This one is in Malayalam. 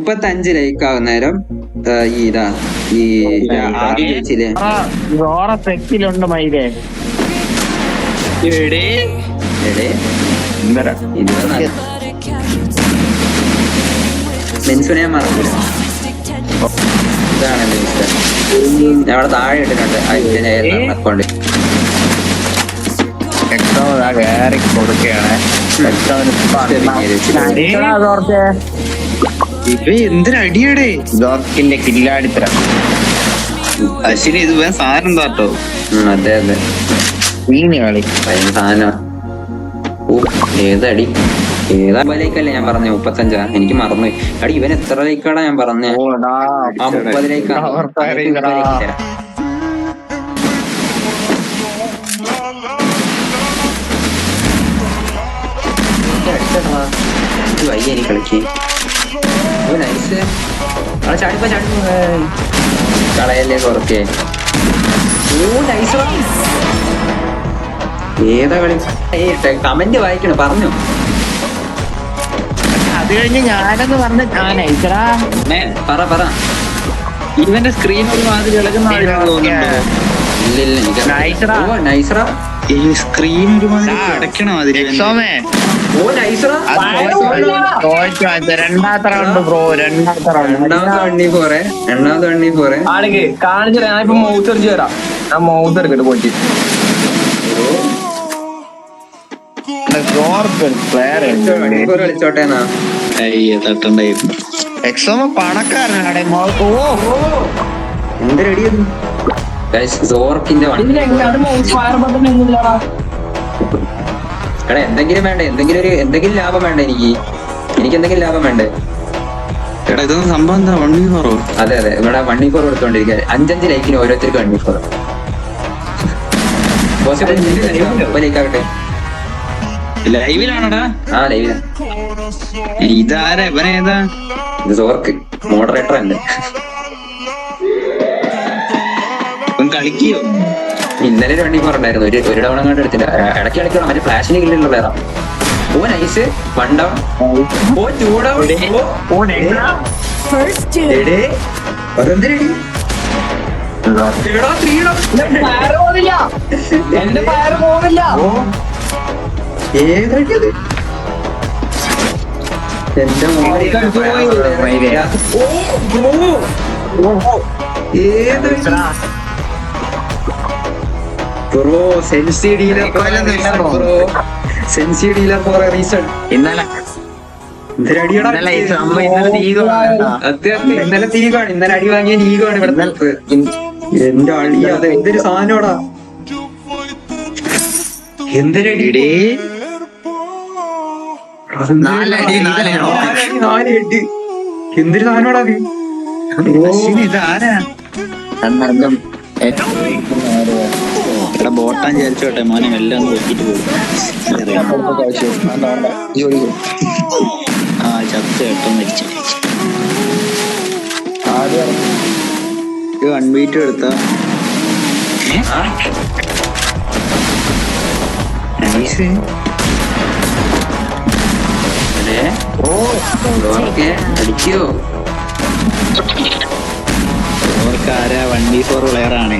35 ലൈക്ക് ആകുന്നേരം ഈ ആദ്യം ചോദിച്ചില്ലേ സെറ്റിലുണ്ട് മൈരേ മെൻസുനെ ഞാൻ മറന്നില്ല. ഇതാണ് എന്റെ മിസ്റ്റർ. ഞാൻ അവിടെ താഴെ ഇട്ടിട്ടുണ്ട് അക്കൗണ്ട്. കയറി കൊടുക്കുകയാണ്. എന്തൊരടിയടേ ജോർക്കിന്റെ കില്ലാടിത്തരം. അശ്വിനി ഇത് വേറെ സാധനം എന്താട്ടോ? അതെ അതെ വീണി കളി സാധനം. ഏതടി ലൈക്കല്ലേ ഞാൻ പറഞ്ഞ 35? എനിക്ക് മറന്നു. അടി ഇവൻ എത്ര ലൈക്കാടാ ഞാൻ പറഞ്ഞേ? 30 ലൈക്കാണ്. വയ്യ എനിക്ക് കളിക്ക്. നൈസ്. ചാടിപ്പോ കളയല്ലേ കുറക്കേ. ഏതാ കളി? കമന്റ് വായിക്കണം പറഞ്ഞു. അത് കഴിഞ്ഞ് ഞാനെന്ന് പറഞ്ഞ പറ ഇവന്റെ സ്ക്രീൻ ഒരു മാതിരി ഇളകുന്ന നൈസറാ. ഈ സ്ക്രീൻ ഒരു മാതിരി അടയ്ക്കണ മാതിരി. രണ്ടാമത്തെ റൗണ്ട് ബ്രോ. രണ്ടാമത്തെ വണ്ണി പോരെ കാണിച്ചു. ഞാനിപ്പോ മൗത്ത് എറിഞ്ഞു തരാം. ഞാൻ മൗത്ത് എടുക്കട്ടെ പോയിട്ട്. കളിച്ചോട്ടേന്നാ തട്ടണ്ടായിരുന്നു. എക്സോമ പണക്കാരനാണ്. എന്ത് റെഡിയത്? സോർക്കിന്റെ എടാ എന്തെങ്കിലും വേണ്ടേ? എന്തെങ്കിലും ലാഭം വേണ്ടേ? എനിക്ക് എന്തെങ്കിലും ലാഭം വേണ്ടേ? എടാ ഇതൊന്നും സംഭവം എന്താ? 1v4? അതെ ഇവിടെ 1v4 കൊടുത്തോണ്ടിരിക്കുക. 5 ലൈക്കിന് ഓരോരുത്തർക്ക് 1v4. ലൈക്കാകട്ടെ. ലൈവിലാണോടാ? ആ ലൈവിലാണ്. ഇതാരാ? ഇവനേതാ? ഇത് സോർക്ക് മോഡറേറ്റർ അല്ലേ? കളിക്കോ? ഇന്നലെ 1v4 ഉണ്ടായിരുന്നു. ഒരു ഡൗൺ അങ്ങോട്ട് എടുത്തില്ല. ഇടയ്ക്ക് കളിക്കണം. മറ്റേ ഫ്ലാഷിന് കില്ലുള്ള വേറെ. നൈസ്. 1 ഡൗൺ. 2 ഡൗൺ. എന്റെ ഫയർ പോകില്ല. ഏതടിയത്? എന്റെ bro sensei dealer for a reason. ഇന്നലെ ഇന്നലെ തീകാണ്. ഇന്നലെ അടി വാങ്ങിയ ലീഗാണ് ഇവിടെ. എന്റെ അടി അത് എന്തൊരു സാധനോടാ. എന്തൊരടി? 4 ഹെഡ്. എന്തൊരു സാധനോടാ അത്. ഇതാരാ? ബോട്ടാൻ വിചാരിച്ചോട്ടെ മോനെ. എല്ലാം ഒന്ന് വെക്കിട്ട് പോകും. ആ ചത്ത് കേട്ടോ മരിച്ചു. 1 ബീറ്റ് എടുത്ത അടിക്കോ? ഓർക്കാരാ 1v4 പ്ലെയർ ആണ്.